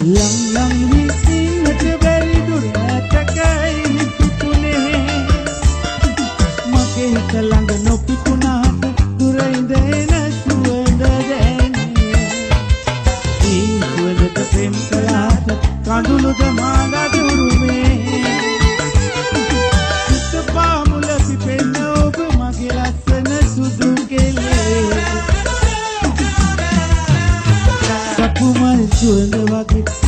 Lang lang විසින්නට බැරි දුරටකයි පිපුනේ මගේ හිත ළඟ නොපිපුණාට දුර ඉඳගෙන සුවඳ දැනේ ඒ සුවඳට පෙම් කළාට කඳුළුද මාලා දුරුමේ සිත පාමුල පිපෙන්න ඔබ මගේ ලස්සන සුදු කෙලේ සපුමල් සුවඳ වගේ